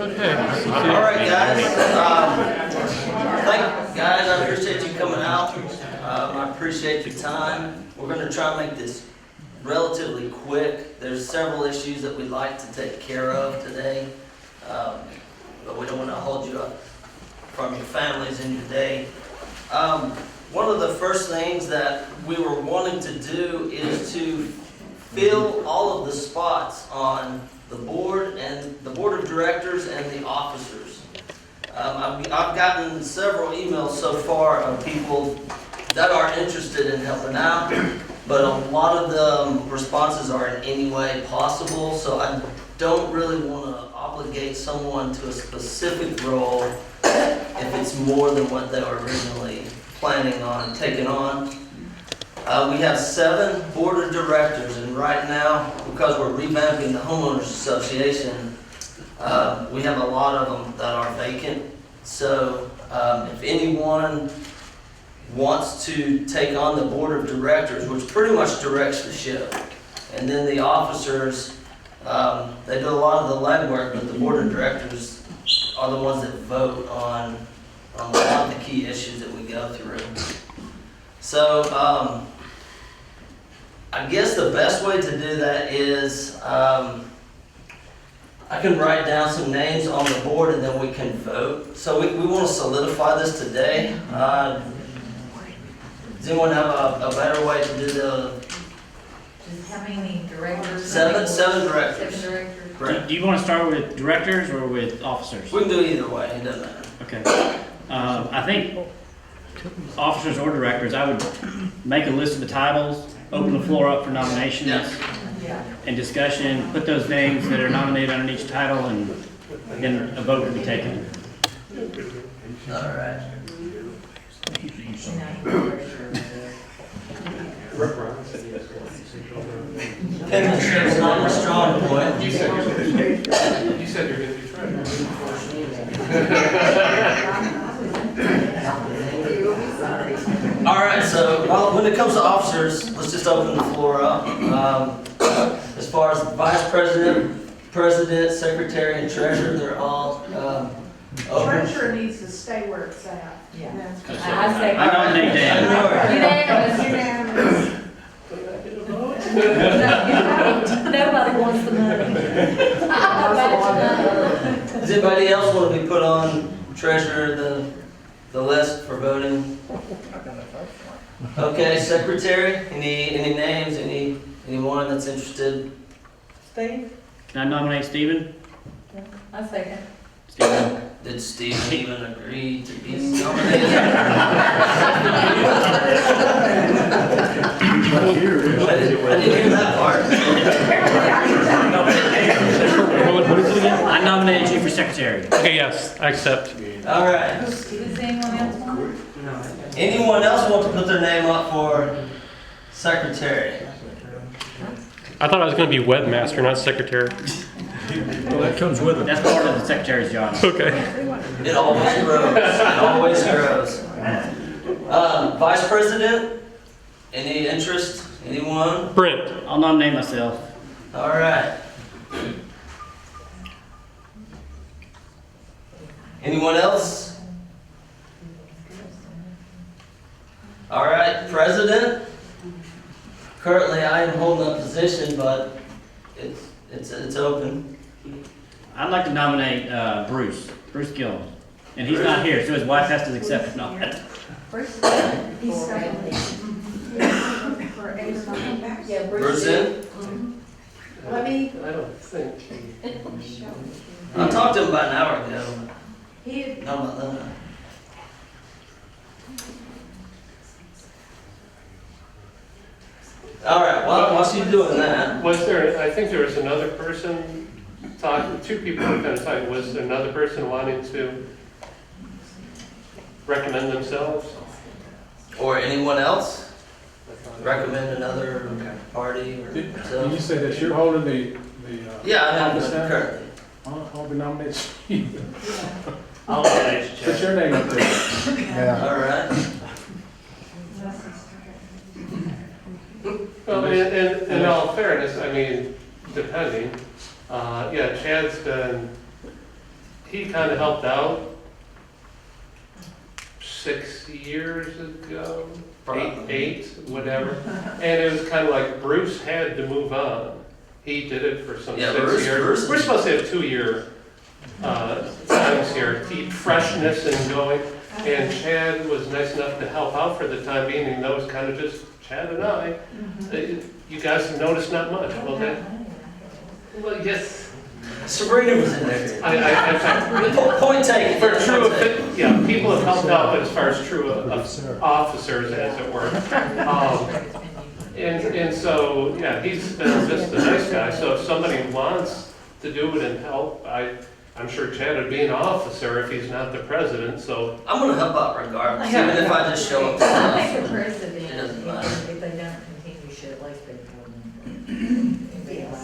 All right, guys. Guys, I appreciate you coming out. I appreciate your time. We're going to try and make this relatively quick. There's several issues that we'd like to take care of today, but we don't want to hold you up from your families and your day. One of the first things that we were wanting to do is to fill all of the spots on the board and the board of directors and the officers. I've gotten several emails so far of people that are interested in helping out, but a lot of the responses are in any way possible, so I don't really want to obligate someone to a specific role if it's more than what they were originally planning on taking on. We have 7 board of directors, and right now, because we're revamping the homeowners association, we have a lot of them that are vacant. So if anyone wants to take on the board of directors, which pretty much directs the ship, and then the officers, they do a lot of the legwork, but the board of directors are the ones that vote on a lot of the key issues that we go through. So I guess the best way to do that is I can write down some names on the board and then we can vote. So we want to solidify this today. Does anyone have a better way to do the... Just how many directors? 7 directors. 7 directors. Correct. Do you want to start with directors or with officers? We can do it either way, it doesn't matter. Okay. I think officers or directors, I would make a list of the titles, open the floor up for nominations Yeah. and discussion, put those names that are nominated under each title, and then a vote will be taken. All right. Penmanship is not my strong point. You said you're going to be All right, so when it comes to officers, let's just open the floor up. As far as vice president, president, secretary, and treasurer, they're all open. Treasurer needs to stay where it's at. Yeah. That's- I say. I nominate Dan. Unanimous. Unanimous. Nobody wants the money. Does anybody else want to be put on treasurer, the list for voting? Okay, secretary, any names, anyone that's interested? Steve? Can I nominate Stephen? I second. Stephen. Did Steve even agree to be nominated? I didn't hear that part. What is it again? I nominated you for secretary. Okay, yes, I accept. All right. Does anyone else want? Anyone else want to put their name up for secretary? I thought I was going to be webmaster, not secretary. Well, that comes with it. That's part of the secretary's job. Okay. It always grows. It always grows. Vice president? Any interest? Anyone? Brent. I'll nominate myself. All right. Anyone else? All right, president. Currently, I am holding a position, but it's open. I'd like to nominate Bruce Gillen. And he's not here, so his wife has to accept it. No. He's staying. For 8 or 9 months. Yeah, Bruce in? Let me, I don't think. I talked to him about an hour ago. he, Not about that. All right, while she's doing that, Was there, I think there was another person talking, 2 people were kind of talking, was there another person wanting to recommend themselves? or anyone else, recommend another party or Did so. you say that you're holding the Yeah, I have office one now? currently. I'll be nominated you. I'll nominate you, Put your name up there. All right. Well, in all fairness, I mean, depending, yeah, Chad's been he kind of helped out 6 years ago, eight, whatever. And it was kind of like Bruce had to move on. He did it for some Yeah, 6 Bruce- years. Bruce is- We're supposed to have 2-year times here, keep freshness and going. And Chad was nice enough to help out for the time being, and that was kind of just Chad and I. You guys noticed not much, well then, well, yes, Sabrina was in there. I Point taken. for true, Point taken. yeah, people have helped out, but as far as true officers, as it were. And so, yeah, he's been just a nice guy, so if somebody wants to do it and help, I'm sure Chad would be an officer if he's not the president, so. I'm gonna help out regardless, even if I just show up to I think stuff. the president, It doesn't matter. if they don't continue, should at least be board member.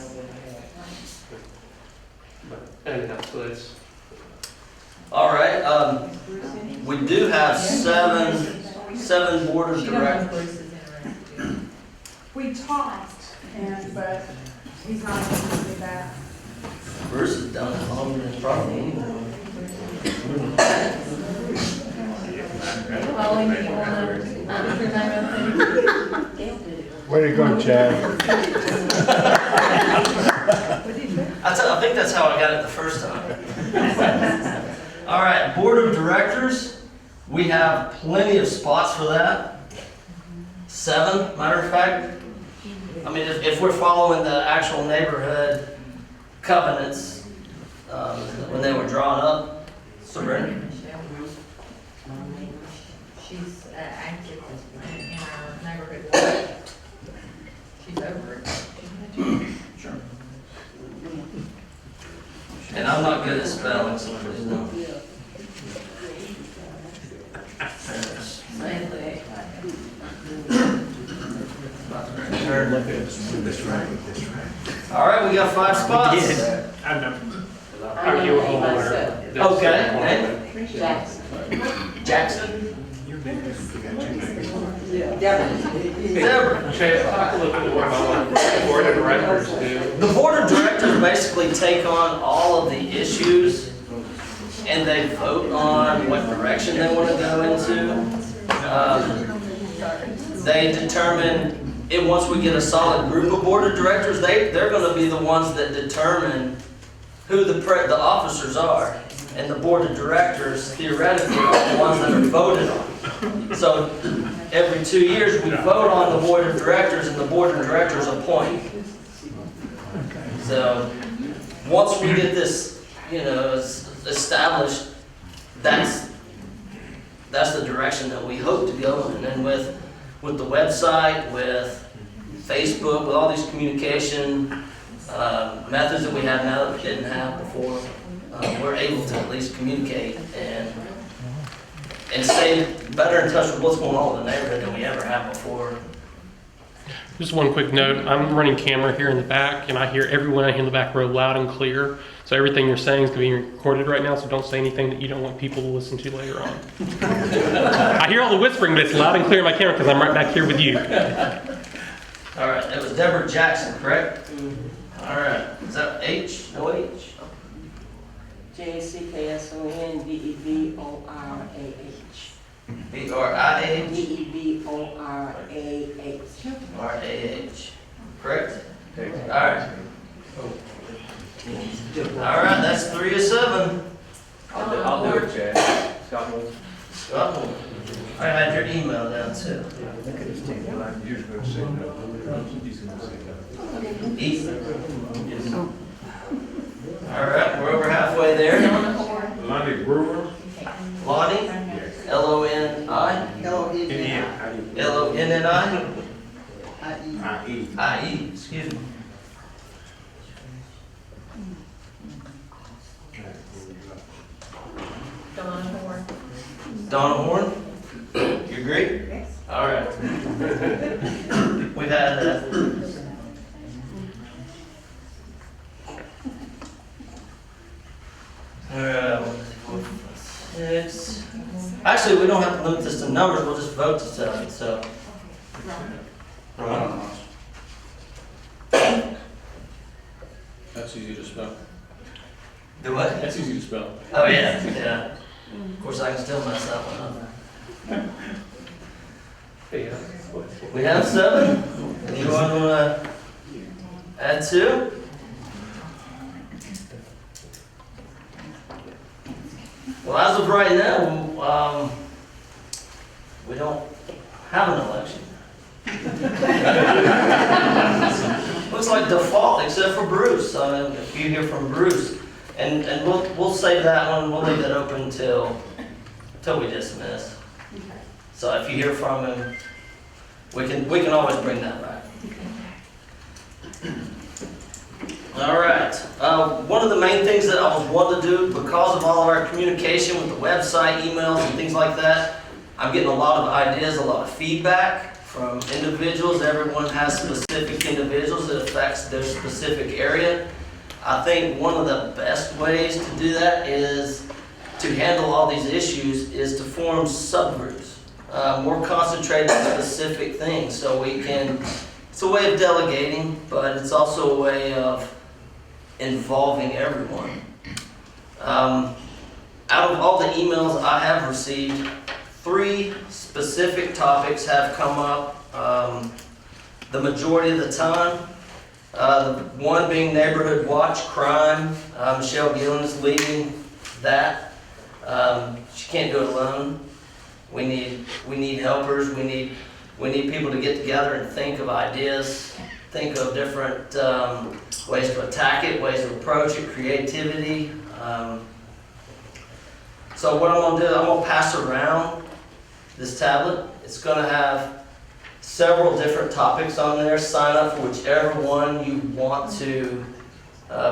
But anyhow, so it's, All right, we do have seven board of She don't know if directors. Bruce is interested. We talked, but he's not going to do that. Bruce has done it longer than probably anyone. Holly, you wanna, what's your name of the? Way to go, Chad. I think that's how I got it the first time. All right, board of directors, we have plenty of spots for that. 7, matter of fact. I mean, if we're following the actual neighborhood covenants, when they were drawn up, Sabrina? Michelle. She's active in our neighborhood. She's over it. And I'm not good at spelling, so please don't. All right, we got 5 spots. are you a homeowner? That's Okay. the Jackson? Deborah. Deborah. Chad, talk a little bit more about what the board of directors do. The board of directors basically take on all of the issues and they vote on what direction they want to go into. They determine, and once we get a solid group of board of directors, they're going to be the ones that determine who the officers are. And the board of directors theoretically are the ones that are voted on. So every 2 years, we vote on the board of directors and the board of directors appoint. So once we get this, established, that's the direction that we hope to go in. And then with the website, with Facebook, with all these communication methods that we have now that we didn't have before, we're able to at least communicate and stay better in touch with what's going on in the neighborhood than we ever have before. Just one quick note, I'm running camera here in the back, and I hear everyone out here in the back row loud and clear. So everything you're saying is being recorded right now, so don't say anything that you don't want people to listen to later on. I hear all the whispering, but it's loud and clear in my camera because I'm right back here with you. All right, it was Deborah Jackson, correct? All right, is that H? No H? JCKSON DEVORAH. B-R-I-H? DEVORAH. R-A-H, correct? All right. All right, that's 3 of 7. I'll do it, Chad. Scott will. Scott, I had your email down too. Easy. All right, we're over halfway there. Lonnie Brewer. Lonnie, L-O-N-I, L-O-N-N-I, I-E, excuse me. Donna Horn. Donna Horn, you agree? Yes. All right. We've had six. Actually, we don't have to limit this to numbers, we'll just vote to 7, so. That's easy to spell. Do what? That's easy to spell. Oh, yeah, yeah. Of course, I can still mess that one up. Yeah. We have 7. Anyone wanna add 2? Well, as of right now, we don't have an election. Looks like default, except for Bruce. I mean, if you hear from Bruce, and we'll save that one. We'll leave that open until we dismiss. So if you hear from him, we can always bring that back. All right. One of the main things that I was wanting to do, because of all of our communication with the website, emails, and things like that, I'm getting a lot of ideas, a lot of feedback from individuals. Everyone has specific individuals that affects their specific area. I think one of the best ways to do that is to handle all these issues is to form subgroups, more concentrated on specific things, so we can. It's a way of delegating, but it's also a way of involving everyone. Out of all the emails I have received, 3 specific topics have come up the majority of the time. The one being neighborhood watch crime. Michelle Gillen is leading that. She can't do it alone. We need helpers. We need people to get together and think of ideas, think of different ways to attack it, ways to approach it, creativity. So what I'm going to do, I'm going to pass around this tablet. It's going to have several different topics on there. Sign up for whichever one you want to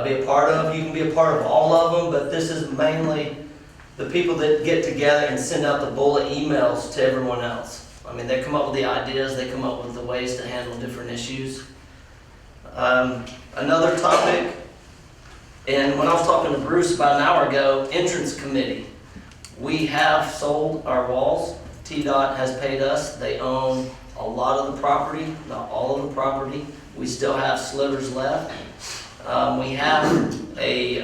be a part of. You can be a part of all of them, but this is mainly the people that get together and send out the bullet emails to everyone else. I mean, they come up with the ideas, they come up with the ways to handle different issues. Another topic, and when I was talking to Bruce about an hour ago, entrance committee. We have sold our walls. TDOT has paid us. They own a lot of the property, not all of the property. We still have slivers left. We have a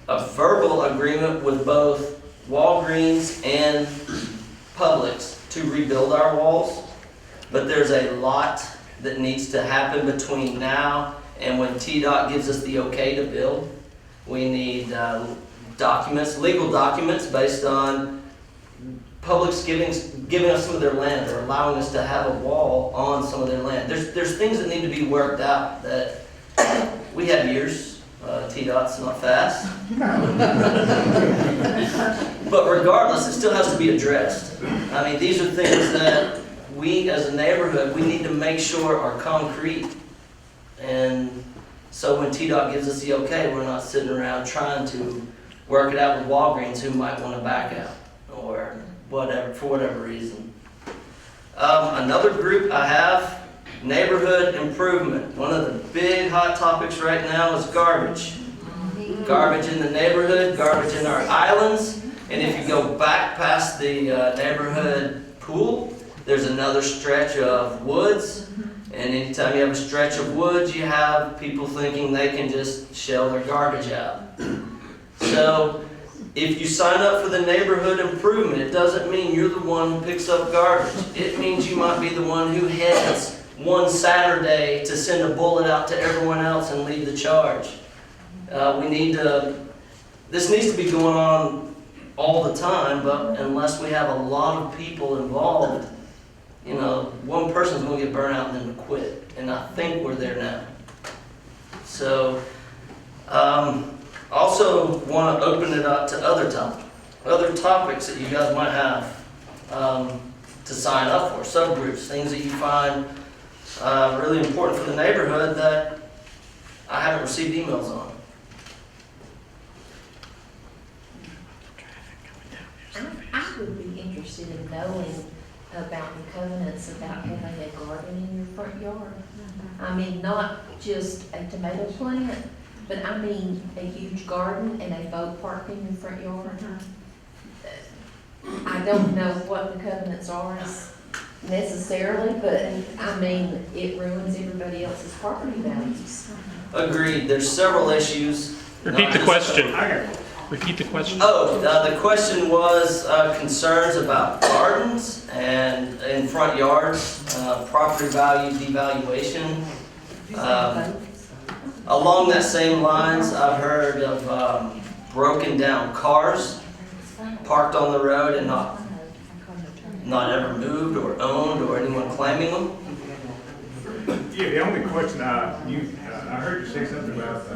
verbal agreement with both Walgreens and Publix to rebuild our walls, but there's a lot that needs to happen between now and when TDOT gives us the okay to build. We need documents, legal documents based on Publix giving us some of their land or allowing us to have a wall on some of their land. There's things that need to be worked out that we have years. TDOT's not fast. But regardless, it still has to be addressed. I mean, these are things that we as a neighborhood, we need to make sure are concrete. And so when TDOT gives us the okay, we're not sitting around trying to work it out with Walgreens who might want to back out or whatever, for whatever reason. Another group I have, neighborhood improvement. One of the big hot topics right now is garbage. Garbage in the neighborhood, garbage in our islands. And if you go back past the neighborhood pool, there's another stretch of woods. And anytime you have a stretch of woods, you have people thinking they can just shell their garbage out. So if you sign up for the neighborhood improvement, it doesn't mean you're the one who picks up garbage. It means you might be the one who heads one Saturday to send a bullet out to everyone else and lead the charge. This needs to be going on all the time, but unless we have a lot of people involved, you know, one person's going to get burnt out and then quit. And I think we're there now. So, also want to open it up to other topics that you guys might have to sign up for, subgroups, things that you find really important for the neighborhood that I haven't received emails on. I would be interested in knowing about the covenants about having a garden in your front yard. I mean, not just a tomato plant, but I mean a huge garden and a boat park in your front yard. I don't know what the covenants are necessarily, but I mean, it ruins everybody else's property values. Agreed. There's several issues Repeat the question. I got Repeat the question. Oh, the question was concerns about gardens and in front yards, property value devaluation. Along that same lines, I've heard of broken down cars parked on the road and not ever moved or owned or anyone claiming them. Yeah, the only question, I heard you say something about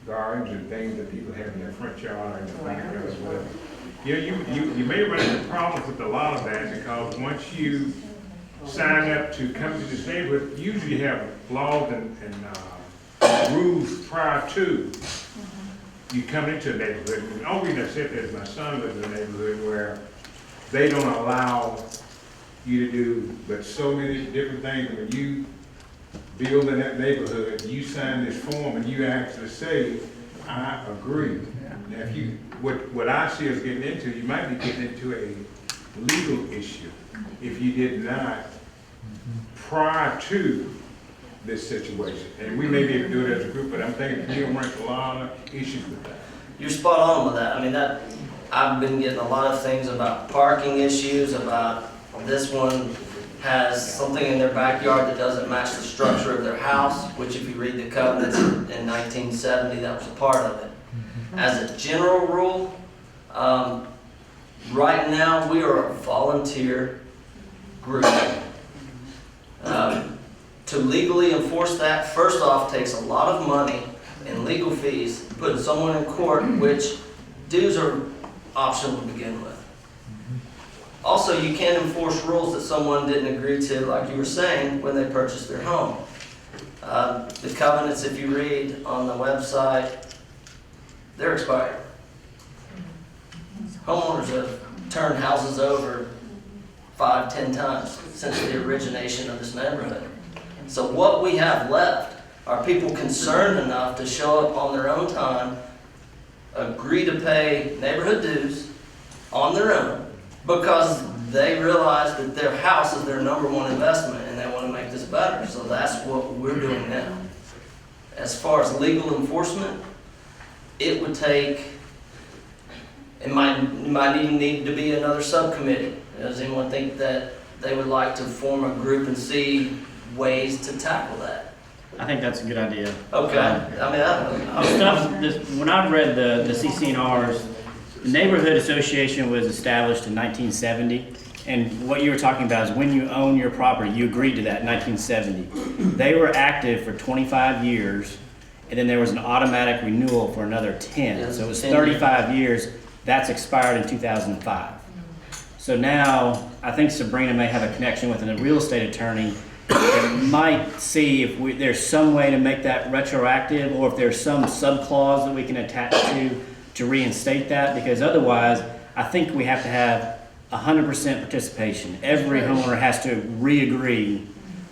gardens and things that people have in their front yard and the back yard as well. Yeah, you may run into problems with a lot of that because once you sign up to come to this neighborhood, usually you have laws and rules prior to you coming into a neighborhood. And the only reason I said that is my son lives in a neighborhood where they don't allow you to do but so many different things. When you build in that neighborhood, you sign this form and you actually say, I agree. Now, if you, what I see us getting into, you might be getting into a legal issue if you did not prior to this situation. And we may be able to do it as a group, but I'm thinking you'll run into a lot of issues with that. You're spot on with that. I mean, I've been getting a lot of things about parking issues, about this one has something in their backyard that doesn't match the structure of their house, which if you read the covenants in 1970, that was a part of it. As a general rule, right now we are a volunteer group. To legally enforce that, first off, takes a lot of money in legal fees, putting someone in court, which dues are optional to begin with. Also, you can't enforce rules that someone didn't agree to, like you were saying, when they purchased their home. The covenants, if you read on the website, they're expired. Homeowners have turned houses over 5-10 times since the origination of this neighborhood. So what we have left are people concerned enough to show up on their own time, agree to pay neighborhood dues on their own, because they realize that their house is their #1 investment and they want to make this better. So that's what we're doing now. As far as legal enforcement, it would take, it might even need to be another subcommittee. Does anyone think that they would like to form a group and see ways to tackle that? I think that's a good idea. Okay, I mean, When I read the CCNRs, the Neighborhood Association was established in 1970, and what you were talking about is when you own your property, you agreed to that in 1970. They were active for 25 years, and then there was an automatic renewal for another 10. Yes, So it was 10 35 years. That's expired in 2005. So now, I think Sabrina may have a connection with a real estate attorney that might see if there's some way to make that retroactive, or if there's some subclause that we can attach to reinstate that, because otherwise, I think we have to have 100% participation. Every homeowner has to re-agree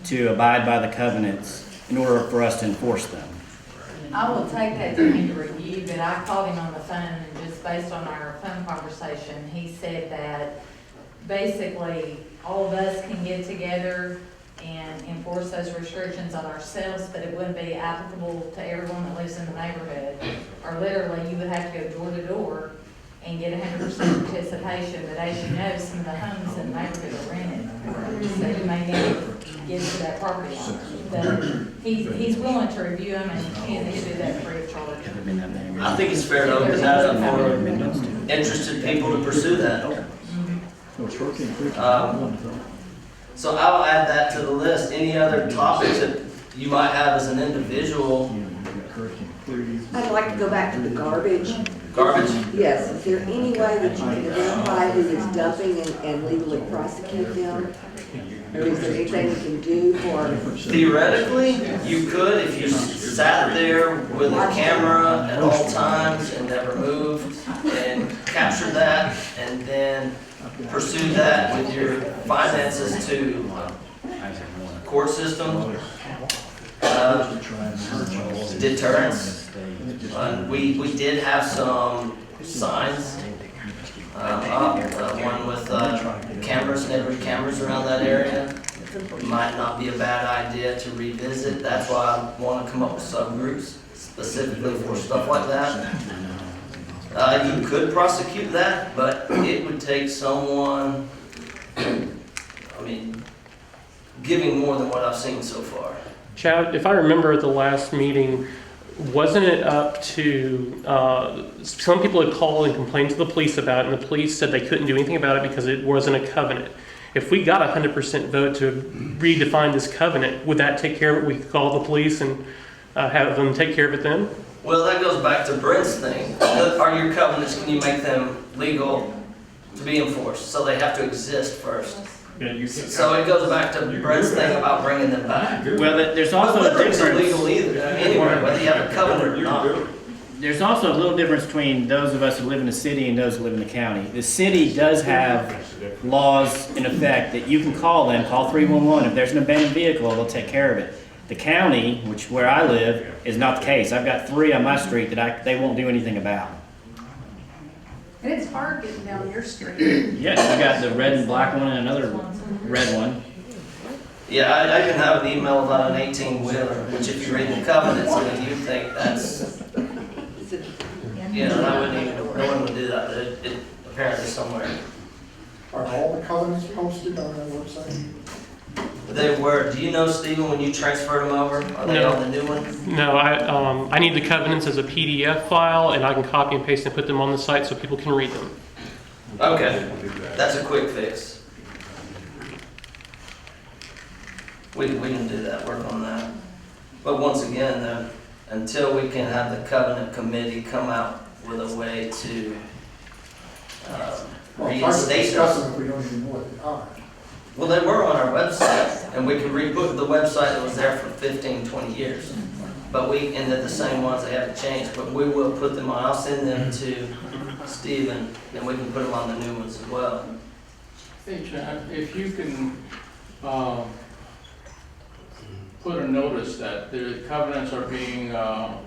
to abide by the covenants in order for us to enforce them. I will take that to him to review, but I called him on the phone, and just based on our phone conversation, he said that basically all of us can get together and enforce those restrictions on ourselves, but it wouldn't be applicable to everyone that lives in the neighborhood. Or literally, you would have to go door to door and get 100% participation, but as you know, some of the homes in the neighborhood are rented. So you may never get to that property owner. But he's willing to review them, and he'll do that free of charge. I think it's fair to open that up for interested people to pursue that. So I'll add that to the list. Any other topics that you might have as an individual? I'd like to go back to the garbage. Garbage? Yes, is there any way that you can identify who is dumping and legally prosecute them? Or is there anything we can do for? Theoretically, you could if you sat there with a camera at all times and never moved and captured that and then pursued that with your finances to court system. Deterrence. We did have some signs up, one with cameras, neighborhood cameras around that area. Might not be a bad idea to revisit. That's why I want to come up with subgroups, specifically for stuff like that. You could prosecute that, but it would take someone, I mean, giving more than what I've seen so far. Chad, if I remember at the last meeting, wasn't it up to, some people had called and complained to the police about it, and the police said they couldn't do anything about it because it wasn't a covenant. If we got 100% vote to redefine this covenant, would that take care of it? We could call the police and have them take care of it then? Well, that goes back to Brent's thing. Are your covenants, can you make them legal to be enforced? So they have to exist first. Yeah, you can. So it goes back to Brent's thing about bringing them back. Well, there's But also a livery's difference. illegal either, anyway, whether you have a covenant or not. There's also a little difference between those of us who live in the city and those who live in the county. The city does have laws in effect that you can call them, call 311. If there's an abandoned vehicle, they'll take care of it. The county, where I live, is not the case. I've got 3 on my street that they won't do anything about. And it's hard getting down your street. Yes, I got the red and black one and another red one. Yeah, I even have an email about an 18-wheeler, which if you read the covenants, I mean, you'd think that's, you know, no one would do that, but it apparently somewhere. Are all the covenants posted on their website? They were, do you know, Stephen, when you transferred them over, are they No. on the new one? No, I need the covenants as a PDF file, and I can copy and paste and put them on the site so people can read them. Okay, that's a quick fix. We can do that, work on that. But once again, though, until we can have the covenant committee come out with a way to Well, it's hard to reinstate discuss those. them if we don't even know what they are. Well, they were on our website, and we can re-put the website that was there for 15, 20 years. But and they're the same ones, they haven't changed, but we will put them on, I'll send them to Stephen, and we can put them on the new ones as well. Hey, Chad, if you can, put a notice that the covenants are being,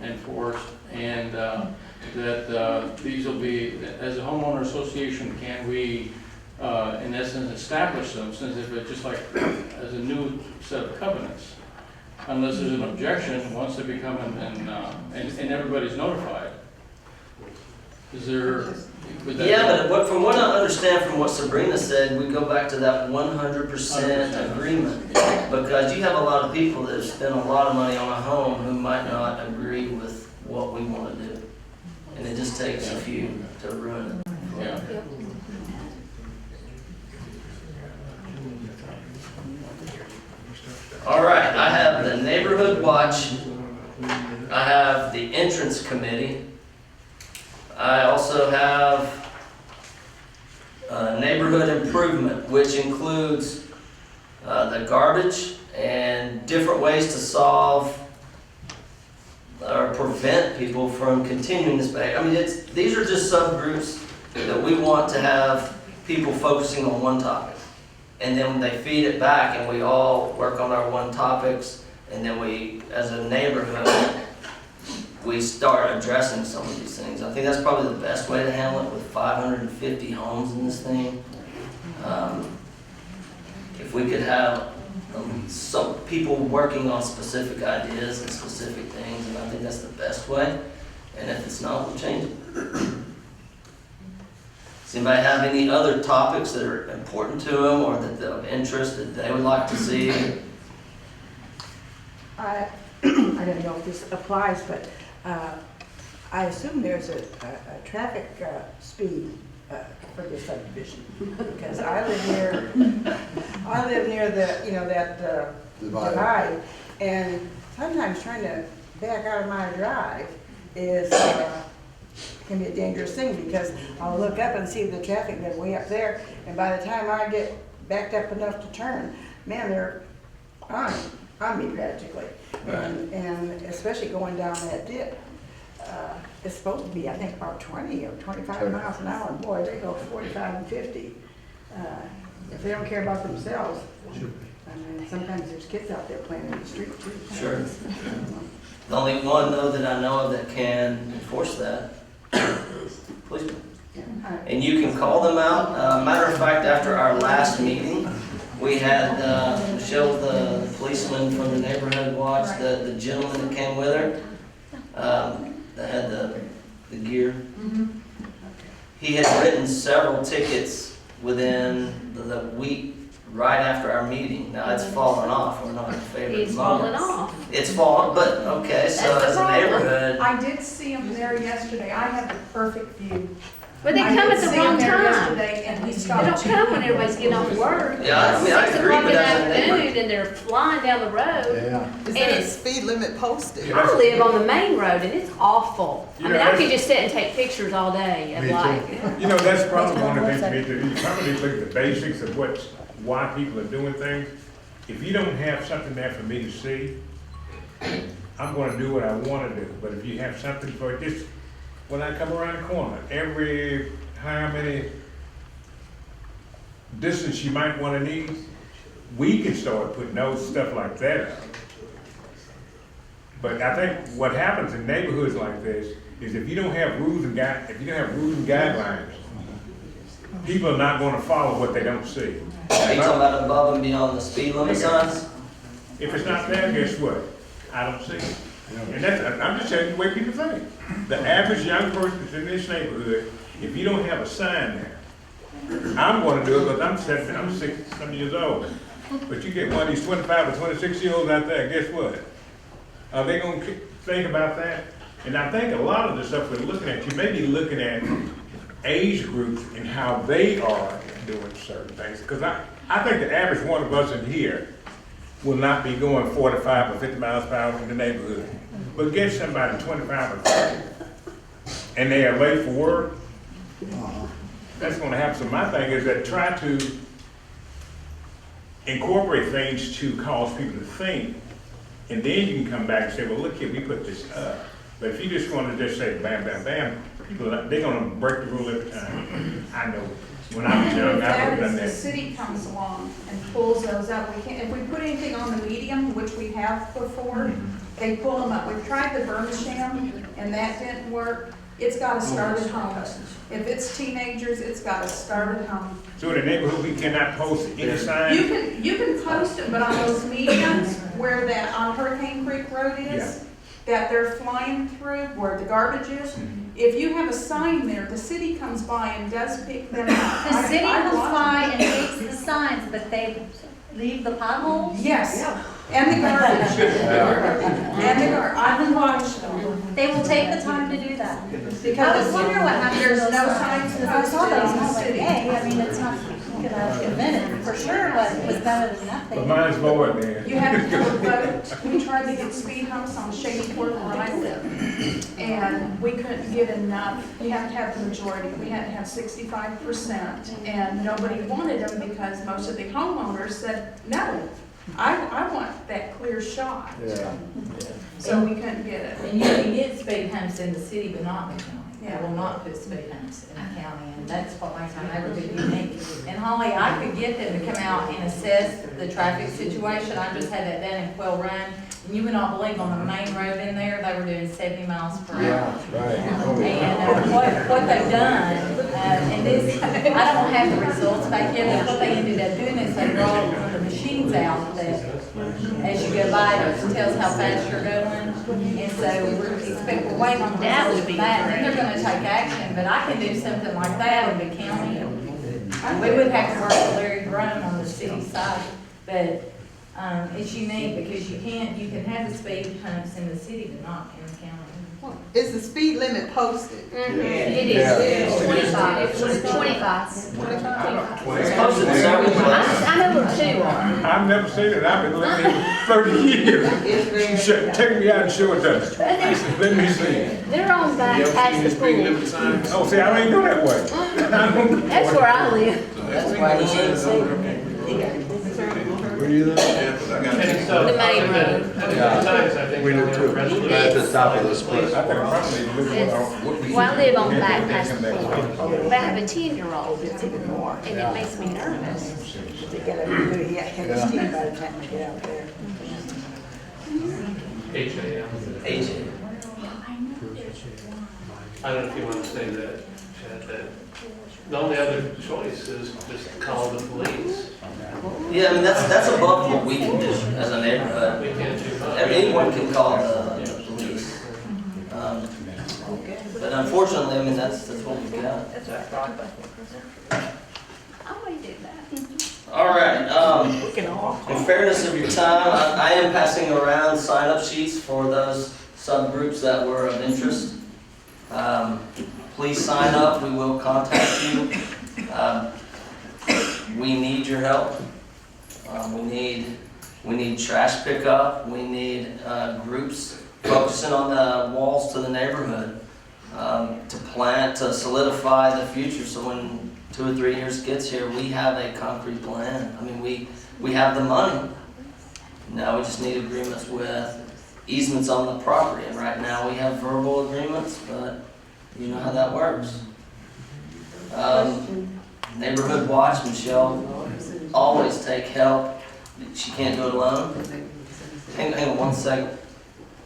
enforced and, that, these will be, as a homeowner association, can we, in essence, establish them, since if it's just like, as a new set of covenants? Unless there's an objection, once they become, and everybody's notified. Is there, would that? Yeah, but from what I understand from what Sabrina said, we go back to that 100% agreement. Because you have a lot of people that have spent a lot of money on a home who might not agree with what we want to do. And it just takes a few to ruin it. Yeah. All right, I have the neighborhood watch. I have the entrance committee. I also have neighborhood improvement, which includes the garbage and different ways to solve or prevent people from continuing this behavior. I mean, these are just subgroups that we want to have people focusing on one topic. And then they feed it back and we all work on our one topics, and then we, as a neighborhood, we start addressing some of these things. I think that's probably the best way to handle it with 550 homes in this thing. If we could have some people working on specific ideas and specific things, and I think that's the best way. And if it's not, we'll change it. Does anybody have any other topics that are important to them or that they're of interest that they would like to see? I don't know if this applies, but I assume there's a traffic speed for this subdivision, because I live near the, you know, that divide, and sometimes trying to back out of my drive is, can be a dangerous thing, because I'll look up and see the traffic that's way up there, and by the time I get backed up enough to turn, man, they're on me practically. And especially going down that dip, it's supposed to be, I think, about 20 or 25 miles an hour. Boy, they go 45 and 50. If they don't care about themselves, I mean, sometimes there's kids out there playing in the street too. Sure. The only one, though, that I know of that can enforce that, policeman. And you can call them out. Matter of fact, after our last meeting, we had Michelle, the policeman from the neighborhood watch, the gentleman that came with her. that had the gear. He had written several tickets within the week right after our meeting. Now it's fallen off. We're not in favor of It's falling moments. off. It's fallen, but okay, so That's the as a problem. neighborhood, I did see him there yesterday. I have the perfect view. But they I come did at the see him wrong there time. yesterday, and he They stopped. don't come when everybody's getting off work. Yeah, I mean, I 6 agree, o'clock but in the as a neighbor- afternoon, and they're flying down the road. Yeah. Is And there a it's- speed limit posted? I live on the main road, and it's awful. I You mean, know, I could that's- just sit and take pictures all day of Me too. like. You know, that's probably one of the things we need to do. You probably need to look at the basics of why people are doing things. If you don't have something there for me to see, I'm gonna do what I wanna do. But if you have something for this, when I come around the corner, every how many distance you might wanna need, we can start putting those stuff like that up. But I think what happens in neighborhoods like this is if you don't have rules and guidelines, people are not gonna follow what they don't see. are you talking about above and beyond the speed limit signs? If it's not there, guess what? I don't see it. And I'm just telling you the way people think. The average young person that's in this neighborhood, if you don't have a sign there, I'm gonna do it, but I'm 60-some years old. But you get one of these 25 or 26-year-olds out there, guess what? Are they gonna think about that? And I think a lot of the stuff we're looking at, you may be looking at age groups and how they are doing certain things. Because I think the average one of us in here will not be going 45 or 50 miles per hour in the neighborhood. But get somebody 25 or 30, and they are late for work, that's gonna happen. So my thing is that try to incorporate things to cause people to think, and then you can come back and say, well, look here, we put this up. But if you just want to just say bam, bam, bam, people, they're gonna break the rule every time. I know. When I was young, I would have done The that. city comes along and pulls those up. We can't, if we put anything on the medium, which we have before, they pull them up. We've tried the Bermasham, and that didn't work. It's gotta start at home. If it's teenagers, it's gotta start at home. So in the neighborhood, we cannot post any sign? You can post it, but on those mediums where that, on Hurricane Creek Road is, that they're flying through, where the garbage is, if you have a sign there, the city comes by and does pick them up. The city I comes watch by them. and takes the signs, but they leave the potholes? Yes, and the garbage. And the I've watched them. They will take the time to do that. Because I was wondering what happened to there's those no signs. signs Because I saw posted those, in and I the was like, city. hey, I mean, it's not gonna invent it for sure, but it was better than nothing. But mine's lower, man. You have to have a vote. We tried to get speed humps on Shady Fork where I live, and we couldn't get enough. You have to have the majority. We had to have 65%, and nobody wanted them because most of the homeowners said, no, I want that clear shot. Yeah. So we couldn't get it. And you can get speed humps in the city, but not in the county. Yeah. They will not put speed humps in the county, and that's what makes our neighborhood unique. And Holly, I could get them to come out and assess the traffic situation. I just had that done in Quail Run. And you would not believe on the main road in there, they were doing 70 miles per hour. Yeah, right. And what they've done, and this, I don't have the results back yet, but what they ended up doing is they brought the machines out that, as you go by, it tells how fast you're going. And so we're waiting on the That results would of be that, and they're gonna take action, but I can do something like that in the county. We would have to work with Larry Brown on the city side, but, it's unique because you can have the speed humps in the city, but not in the county. Is the speed limit posted? It is, 25, it's 25. It's posted several places. I know where two are. I've never seen it. I've been living here 30 years. Take me out and show it to me. Let me see it. They're on back past the pool. Oh, see, I ain't go that way. That's where I live. That's why we should have. Where do you live? And so, The main road. Sometimes I think We do too. resolution- At the top of the split. I think I probably live on. Well, I live on back past the pool. But I have a 10-year-old, it's even more, and it makes me nervous. They gotta do, he had his team by the time they get out there. HAM. AJ. I don't know if you want to say that, Chad, that the only other choice is just call the police. Yeah, I mean, that's above what we can do as a neighborhood. We can't do much. Anyone can call the police. unfortunately, I mean, that's what we've got. All right, in fairness of your time, I am passing around sign-up sheets for those subgroups that were of interest. Please sign up, we will contact you. We need your help. We need trash pickup, we need groups focusing on the walls to the neighborhood, to plant, to solidify the future, so when 2 or 3 years gets here, we have a concrete plan. I mean, we have the money. Now we just need agreements with easements on the property, and right now we have verbal agreements, but you know how that works. Neighborhood watch, Michelle, always take help. She can't do it alone. Hang on 1 second.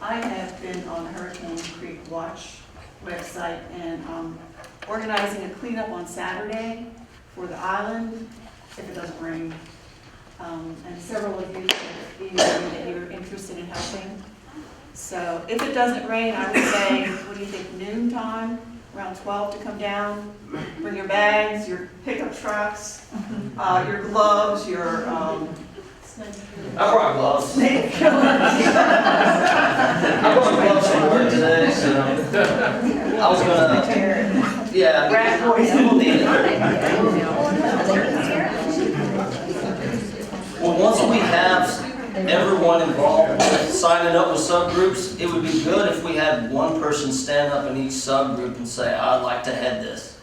I have been on the Hurricane Creek Watch website and organizing a cleanup on Saturday for the island if it doesn't rain. And several of you have emailed me that you're interested in helping. So if it doesn't rain, I would say, what do you think, noon time, around 12 to come down? Bring your bags, your pickup trucks, your gloves, your I brought gloves. I brought gloves from work today, so I was gonna, yeah, we'll need it. Well, once we have everyone involved signing up with subgroups, it would be good if we had one person stand up in each subgroup and say, I'd like to head this.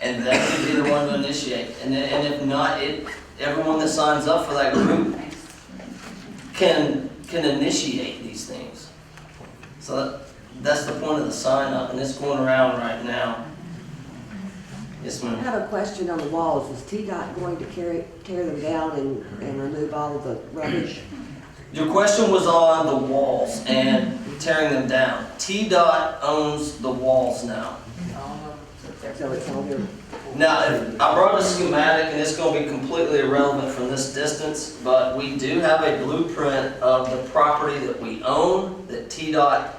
And that could be the one to initiate. And if not, everyone that signs up for that group can initiate these things. So that's the point of the sign up, and it's going around right now. Yes, I ma'am. have a question on the walls. Is TDOT going to tear them down and remove all of the rubbish? Your question was on the walls and tearing them down. TDOT owns the walls now. So it's all their... Now, I brought a schematic, and it's going to be completely irrelevant from this distance, but we do have a blueprint of the property that we own, that TDOT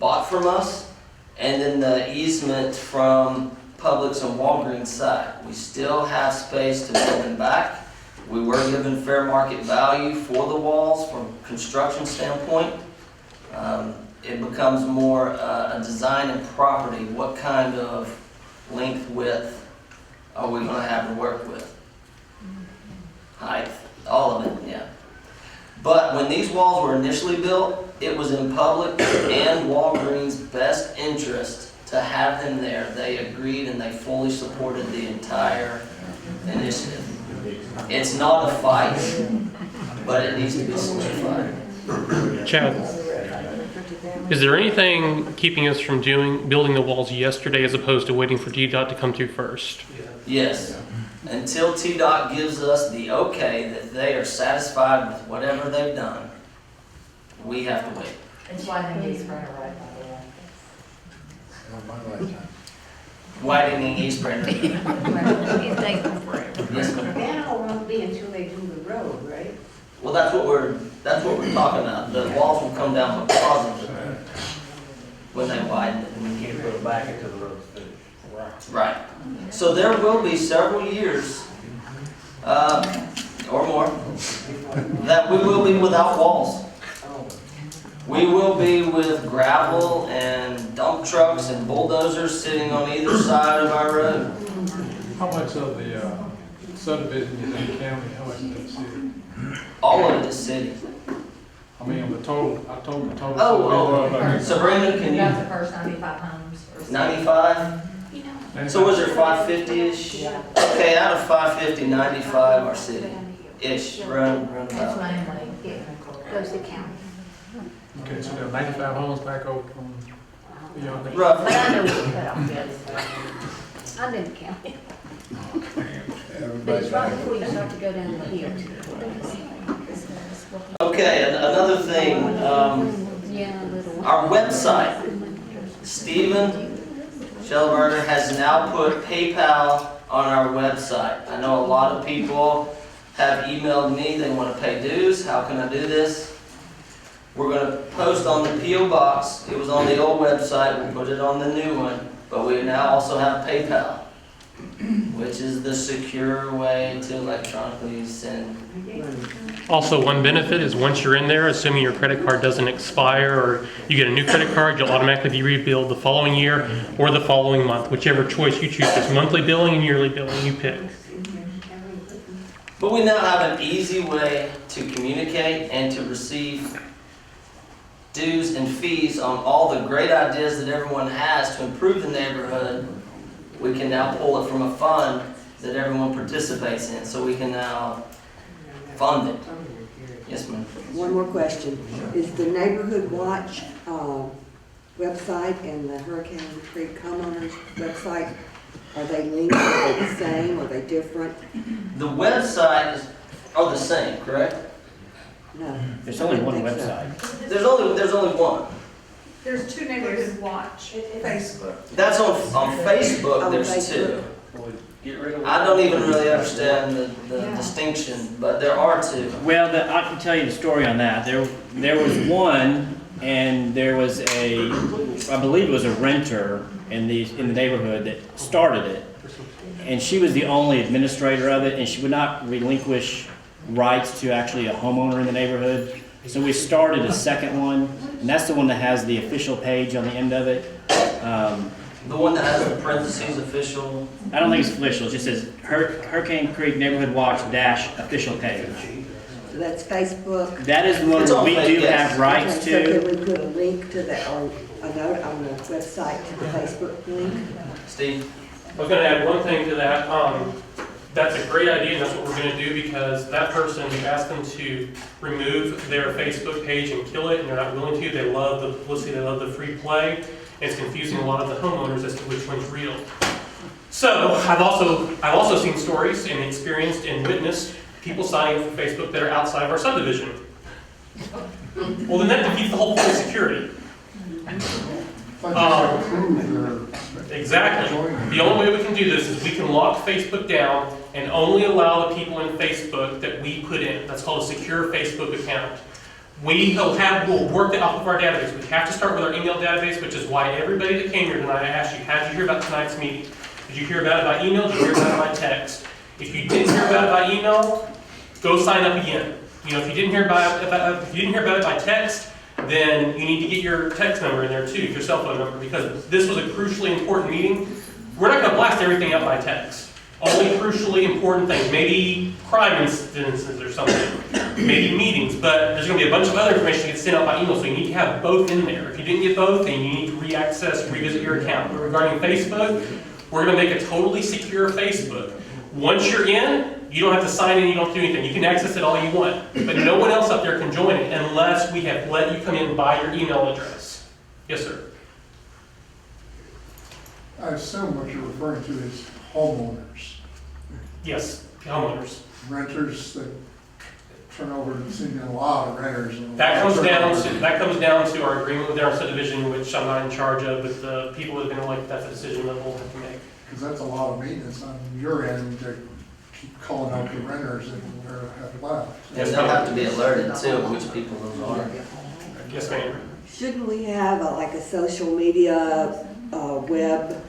bought from us, and then the easement from Publix and Walgreens side. We still have space to build them back. We were given fair market value for the walls from a construction standpoint. It becomes more a design and property. What kind of length, width are we going to have to work with? Height, all of it, yeah. But when these walls were initially built, it was in Publix and Walgreens' best interest to have them there. They agreed and they fully supported the entire initiative. It's not a fight, but it needs to be solidified. Chad, is there anything keeping us from building the walls yesterday as opposed to waiting for TDOT to come through first? Yes. Until TDOT gives us the okay that they are satisfied with whatever they've done, we have to wait. It's widening East Brenner Road, by the way. Widening East Brenner. Yes, ma'am. That all won't be until they do the road, right? Well, that's what we're talking about. The walls will come down because of it when they widen it. We can't put it back into the road. Right. So there will be several years, or more, that we will be without walls. We will be with gravel and dump trucks and bulldozers sitting on either side of our road. How much of the subdivision is in the county, how much is in the city? All of it is city. I mean, on the total, I told the total. Oh, Sabrina, can About the you, first 95 homes. Or so. 95? So was there 550-ish? Okay, out of 550, 95 are city-ish, run It's about. mainly, Goes to county. Okay, so there are 95 homes back over from beyond that. But Roughly. I know what cut off is. I didn't count it. But it's right before you start to go down the hill. Okay, another thing, Yeah, a little. our website, Stephen Schellenberger has now put PayPal on our website. I know a lot of people have emailed me, they want to pay dues. How can I do this? We're gonna post on the P.O. Box. It was on the old website, we'll put it on the new one, but we now also have PayPal, which is the secure way to electronically send. Also, one benefit is once you're in there, assuming your credit card doesn't expire or you get a new credit card, you'll automatically be rebilled the following year or the following month, whichever choice you choose. It's monthly billing and yearly billing, you pick. But we now have an easy way to communicate and to receive dues and fees on all the great ideas that everyone has to improve the neighborhood. We can now pull it from a fund that everyone participates in, so we can now fund it. Yes, ma'am. One more question. Is the Neighborhood Watch website and the Hurricane Creek homeowners website, are they linked? Are they the same? Are they different? The website are the same, correct? No. There's only one I think so. website. There's only one. There's two Neighborhood Watch, Facebook. That's on Facebook, On there's Facebook. two. I don't even really understand the distinction, but there are two. Well, I can tell you the story on that. There was one, and there was I believe it was a renter in the neighborhood that started it, and she was the only administrator of it, and she would not relinquish rights to actually a homeowner in the neighborhood. So we started a second one, and that's the one that has the official page on the end of it. The one that has the parentheses official. I don't think it's official. It just says Hurricane Creek Neighborhood Watch - official page. So that's Facebook. That is the one It's that on we do Facebook. have rights Okay, so to. can we put a link to that, or a note on the website to the Facebook link? Steve? I was gonna add one thing to that. That's a great idea, and that's what we're gonna do, because that person, you asked them to remove their Facebook page and kill it, and they're not willing to. They love the publicity, they love the free play. It's confusing a lot of the homeowners as to which one's real. So I've also seen stories and experienced and witnessed people signing up for Facebook that are outside of our subdivision. Well, then that defeats the whole point of security. Exactly. The only way we can do this is we can lock Facebook down and only allow the people in Facebook that we put in. That's called a secure Facebook account. We'll work that off of our database. We have to start with our email database, which is why everybody that came here tonight, I asked you, how did you hear about tonight's meeting? Did you hear about it by email? Did you hear about it by text? If you didn't hear about it by email, go sign up again. You know, if you didn't hear about it by text, then you need to get your text number in there too, your cell phone number, because this was a crucially important meeting. We're not going to blast everything out by text. Only crucially important things, maybe crime instances or something, maybe meetings, but there's going to be a bunch of other information that gets sent out by email, so you need to have both in there. If you didn't get both, then you need to revisit your account. But regarding Facebook, we're going to make a totally secure Facebook. Once you're in, you don't have to sign in, you don't have to do anything. You can access it all you want, but no one else up there can join it unless we have let you come in by your email address. Yes, sir. I assume what you're referring to is homeowners, Yes, homeowners. renters that turn over, and seen a lot of renters. and a That lot comes of down turnover. to our agreement with our subdivision, which I'm not in charge of, but the people that have been elected, that's a decision that we'll have to make. Because that's a lot of maintenance on your end to keep calling out the renters that have left. And they'll have to be alerted too, which people those are. Yes, ma'am. Shouldn't we have like a social media web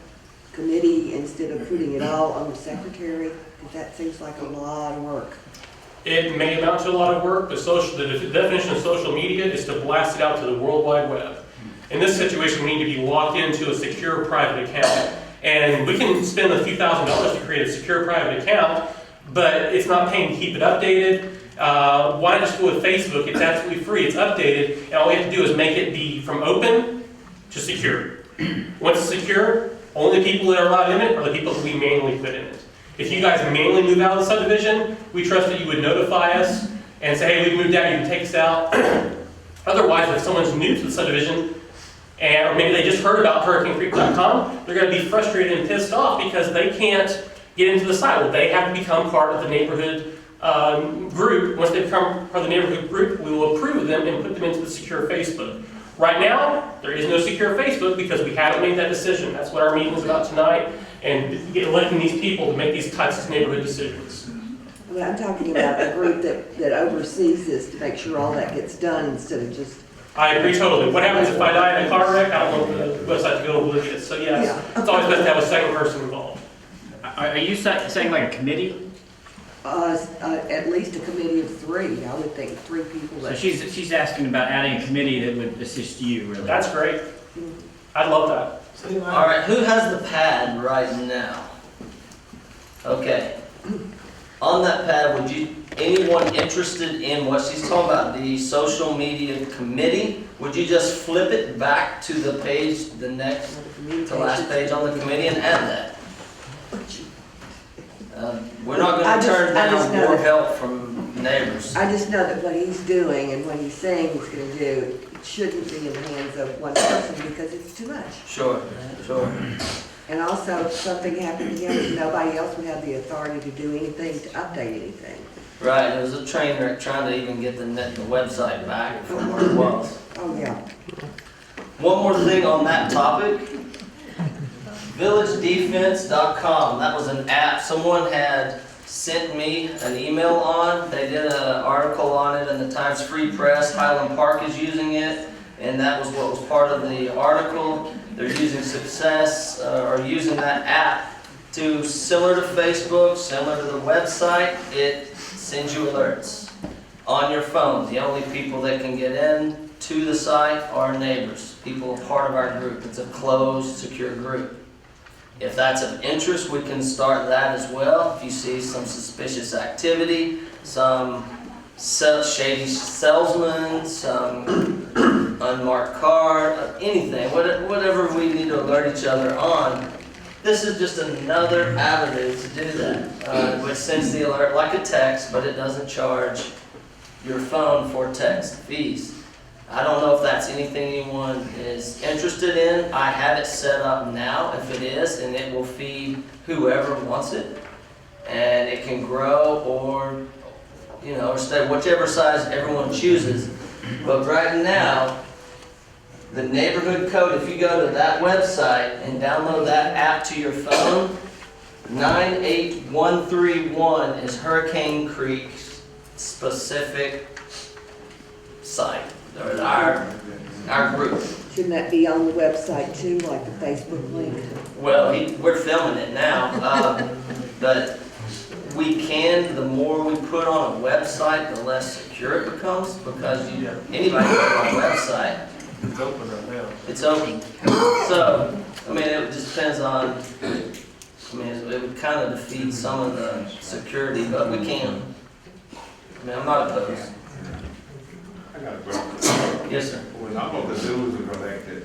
committee instead of putting it all on the secretary? Because that seems like a lot of work. It may amount to a lot of work, but the definition of social media is to blast it out to the World Wide Web. In this situation, we need to be locked into a secure private account. And we can spend a few $1,000s to create a secure private account, but it's not paying to keep it updated. Why not just go with Facebook? It's absolutely free, it's updated, and all we have to do is make it be from open to secure. Once it's secure, only the people that are allowed in it are the people that we manually put in it. If you guys manually move out of the subdivision, we trust that you would notify us and say, hey, we've moved out, you can take us out. Otherwise, if someone's new to the subdivision, or maybe they just heard about HurricaneCreek.com, they're going to be frustrated and pissed off because they can't get into the site. Well, they have to become part of the neighborhood group. Once they become part of the neighborhood group, we will approve them and put them into the secure Facebook. Right now, there is no secure Facebook because we haven't made that decision. That's what our meeting is about tonight, and electing these people to make these types of neighborhood decisions. Well, I'm talking about a group that oversees this to make sure all that gets done instead of just I agree totally. What happens if I die in a car wreck? I don't want the website to go oblivious. So yes, it's always best to have a second person involved. Are you saying like a committee? At least a committee of 3, I would think 3 people. So she's asking about adding a committee that would assist you, really. That's great. I love that. All right, who has the pad right now? Okay. On that pad, anyone interested in what she's talking about, the social media committee, would you just flip it back to the page, the next to last page on the committee and add that? We're not going to turn down more help from neighbors. I just know that what he's doing and what he's saying he's going to do, it shouldn't be in the hands of one person because it's too much. Sure. And also, if something happened to him, nobody else would have the authority to do anything, to update anything. Right, it was a train wreck trying to even get the website back from where it was. Oh, yeah. One more thing on that topic. VillageDefense.com, that was an app someone had sent me an email on. They did an article on it in the Times Free Press. Highland Park is using it, and that was what was part of the article. They're using Success, or using that app to, similar to Facebook, similar to the website, it sends you alerts on your phone. The only people that can get in to the site are neighbors, people part of our group. It's a closed, secure group. If that's of interest, we can start that as well. If you see some suspicious activity, some shady salesman, some unmarked car, anything, whatever we need to alert each other on, this is just another avenue to do that, which sends the alert like a text, but it doesn't charge your phone for text fees. I don't know if that's anything anyone is interested in. I have it set up now, if it is, and it will feed whoever wants it. And it can grow or, or stay whichever size everyone chooses. But right now, the neighborhood code, if you go to that website and download that app to your phone, 98131 is Hurricane Creek's specific site. Our group. Shouldn't that be on the website too, like the Facebook link? Well, we're filming it now, but we can, the more we put on a website, the less secure it becomes, because anybody can put on a website. It's open right now. It's open. So, it just depends on, it would kind of defeat some of the security, but we can. I'm not opposed. I got a question. Yes, sir. When all of the dues are collected,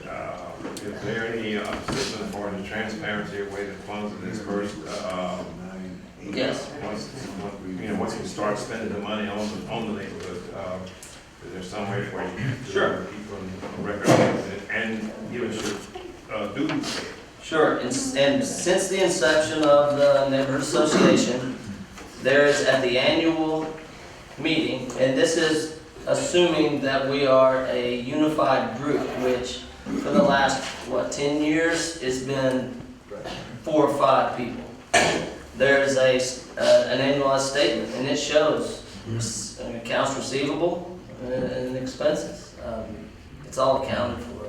is there any system for the transparency of where the funds are dispersed? Yes. Once we start spending the money on the neighborhood, is there some way where you can keep on record of it and give us your dues? Sure, and since the inception of the neighborhood association, there is at the annual meeting, and this is assuming that we are a unified group, which for the last, 10 years, it's been 4 or 5 people. There's an annualized statement, and it shows accounts receivable and expenses. It's all accounted for.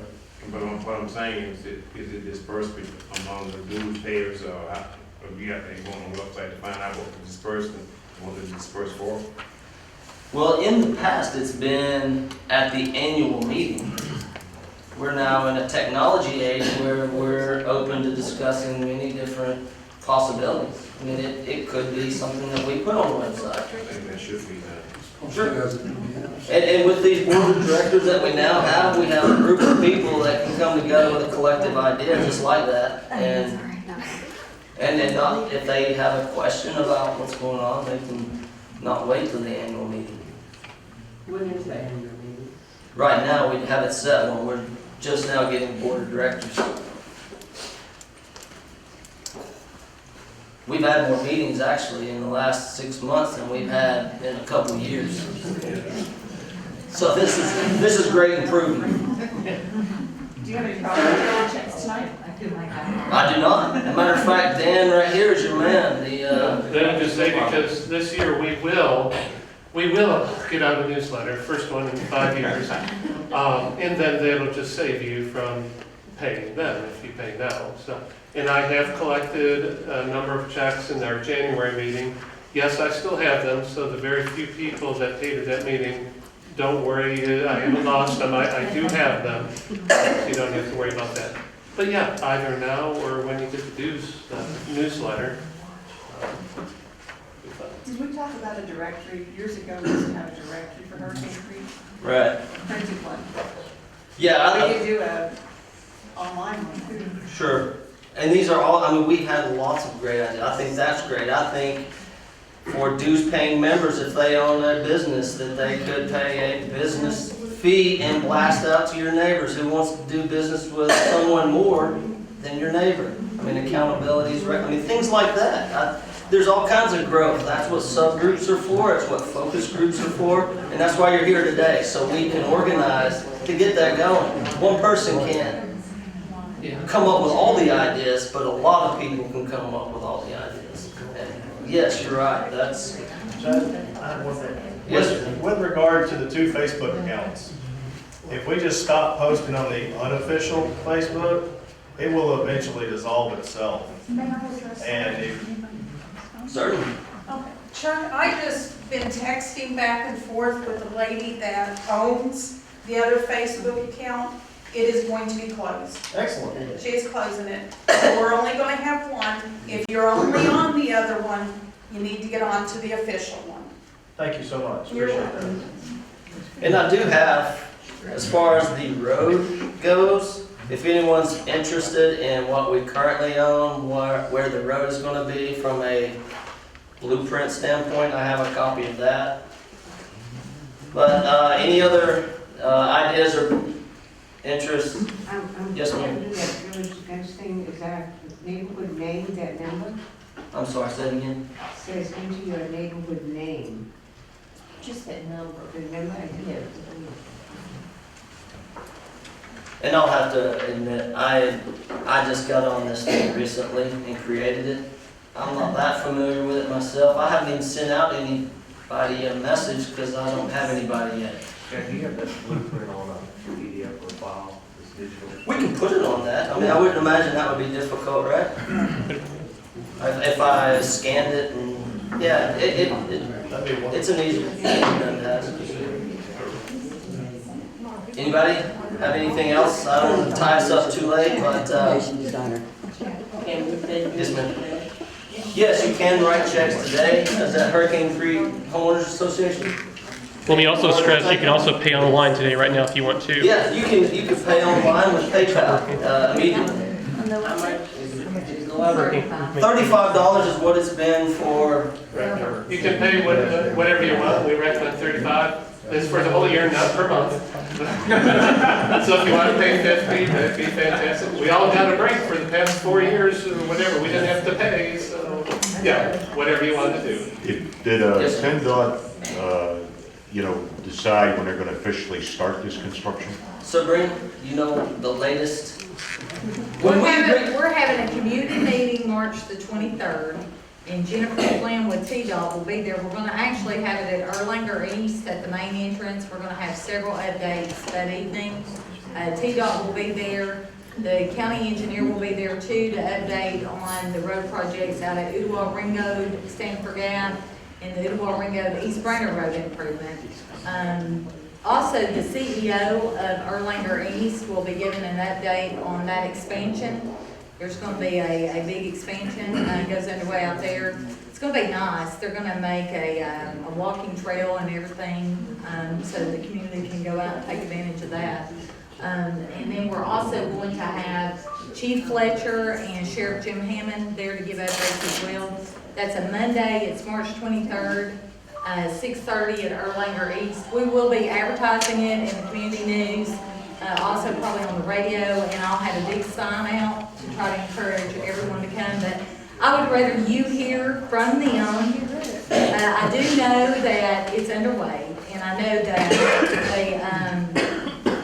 But what I'm saying is it dispersed among the dues payers, or you have to go on the website to find out what the disbursement, what it's dispersed for? Well, in the past, it's been at the annual meeting. We're now in a technology age where we're open to discussing many different possibilities. It could be something that we put on the website. I think that should be done. Sure. And with these board of directors that we now have, we have a group of people that can come together with a collective idea just like that. And then if they have a question about what's going on, they can not wait till the annual meeting. When is the annual meeting? Right now, we have it set when we're just now getting board of directors. We've had more meetings actually in the last 6 months than we've had in a couple of years. So this is great improvement. Do you have any problem with the checks tonight? I do not. As a matter of fact, Dan right here is your man. Let me just say, because this year we will We will get out a newsletter, first one in 5 years. And then that'll just save you from paying them if you pay now. So, and I have collected a number of checks in our January meeting. Yes, I still have them, so the very few people that paid at that meeting, don't worry, I haven't lost them. I do have them, so you don't have to worry about that. But yeah, either now or when you get the newsletter. Did we talk about a directory? Years ago, we used to have a directory for Hurricane Creek, Right. printed one. Yeah, We could do a online one. Sure. And these are all, I mean, we've had lots of great ideas. I think that's great. I think for dues paying members, if they own a business, that they could pay a business fee and blast out to your neighbors who wants to do business with someone more than your neighbor. I mean, accountability is, I mean, things like that. There's all kinds of growth. That's what subgroups are for. It's what focus groups are for. And that's why you're here today, so we can organize to get that going. One person can't come up with all the ideas, but a lot of people can come up with all the ideas. And yes, you're right. That's. Yes, sir. With regard to the 2 Facebook accounts, if we just stop posting on the unofficial Facebook, it will eventually dissolve itself. And if, certainly. Okay. Chuck, I just been texting back and forth with the lady that owns the other Facebook account. It is going to be closed. excellent. She is closing it. So we're only going to have one. If you're only on the other one, you need to get on to the official one. Thank you so much. You're Appreciate that. welcome. And I do have, as far as the road goes, if anyone's interested in what we currently own, where the road is going to be from a blueprint standpoint, I have a copy of that. But any other ideas or interests? Yes, ma'am. That village fence thing, is our neighborhood name that number? I'm sorry, say it again. Says into your neighborhood name. Just that number. The number, yeah. And I'll have to admit, I just got on this thing recently and created it. I'm not that familiar with it myself. I haven't even sent out anybody a message because I don't have anybody yet. Okay, do you have that blueprint on a PDF or file, this digital? We can put it on that. I mean, I wouldn't imagine that would be difficult, right? If I scanned it and, yeah, it's an easy thing to Anybody have anything else? I don't want to tie us up too late, but, Designer. yes, ma'am. Yes, you can write checks today. Is that Hurricane Creek Homeowners Association? Let me also stress, you can also pay online today, right now, if you want to. Yeah, you can pay online with PayPal immediately. $35 is what it's been for. You can pay whatever you want. We recommend 35. It's for the whole year, not per month. So if you want to pay 50, that'd be fantastic. We all got a break for the past 4 years or whatever. We didn't have to pay, so yeah, whatever you want to do. Did PennDOT, decide when they're going to officially start this construction? Sabrina, you know the latest? We're having a community meeting March the 23rd, and Jennifer Flynn with TDOT will be there. We're gonna actually have it at Erlanger East at the main entrance. We're gonna have several updates that evening. TDOT will be there. The county engineer will be there too to update on the road projects out at Ooltewah Ringo, Stanford Gap, and the Ooltewah Ringo to East Brainerd Road improvement. Also, the CEO of Erlanger East will be giving an update on that expansion. There's going to be a big expansion goes underway out there. It's going to be nice. They're going to make a walking trail and everything so the community can go out and take advantage of that. And then we're also going to have Chief Fletcher and Sheriff Jim Hammond there to give updates as well. That's a Monday. It's March 23rd. 6:30 at Erlanger East. We will be advertising it in the community news, also probably on the radio, and I'll have a big sign out to try to encourage everyone to come. But I would rather you hear from them. I do know that it's underway, and I know that they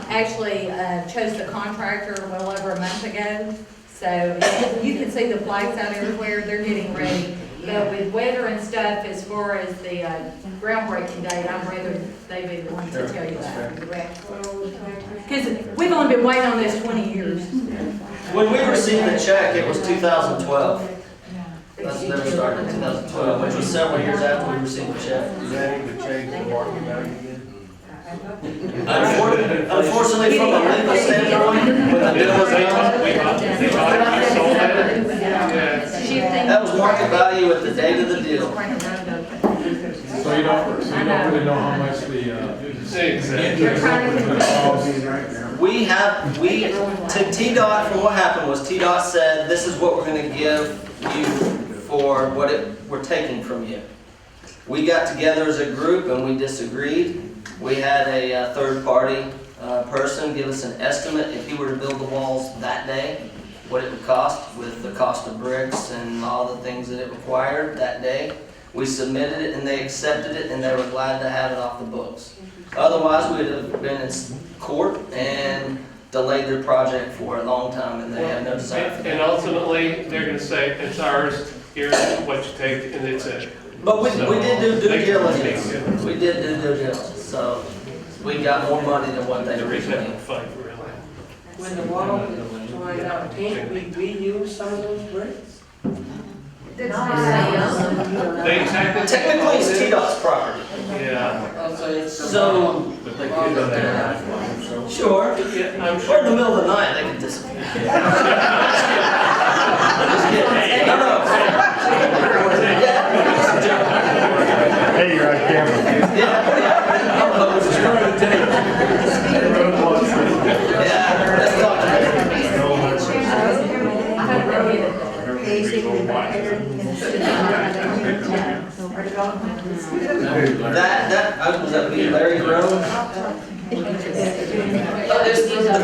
actually chose the contractor well over a month ago. So you can see the flags out everywhere. They're getting ready. But with weather and stuff, as far as the groundbreaking date, I'd rather they be the ones to tell you that. Because we've only been waiting on this 20 years. When we received the check, it was 2012. That's never started in 2012, which was several years after we received the check. Is that even change the market value again? Unfortunately, from a legal standpoint, when the deal was done, that was market value at the date of the deal. So you don't really know how much the, To TDOT, from what happened was TDOT said, this is what we're gonna give you for what we're taking from you. We got together as a group and we disagreed. We had a third-party person give us an estimate if he were to build the walls that day, what it would cost with the cost of bricks and all the things that it required that day. We submitted it and they accepted it and they were glad to have it off the books. Otherwise, we'd have been in court and delayed their project for a long time and they had no desire for that. And ultimately, they're gonna say, it's ours, here's what you take, and it's it. But we So, did do due they can make diligence. it. We did do due diligence, so we got more money than what they The reason I originally. don't fight, really. When the wall is going up, can't we reuse some of those bricks? They exactly. Technically, it's TDOT's property. Yeah. So, But they could go there. sure, Yeah, I'm we're sure. in the middle of the night, they can disappear. Just kidding. No, no. Hey, you're on camera. Yeah, let's talk to that was that be Larry Grove? The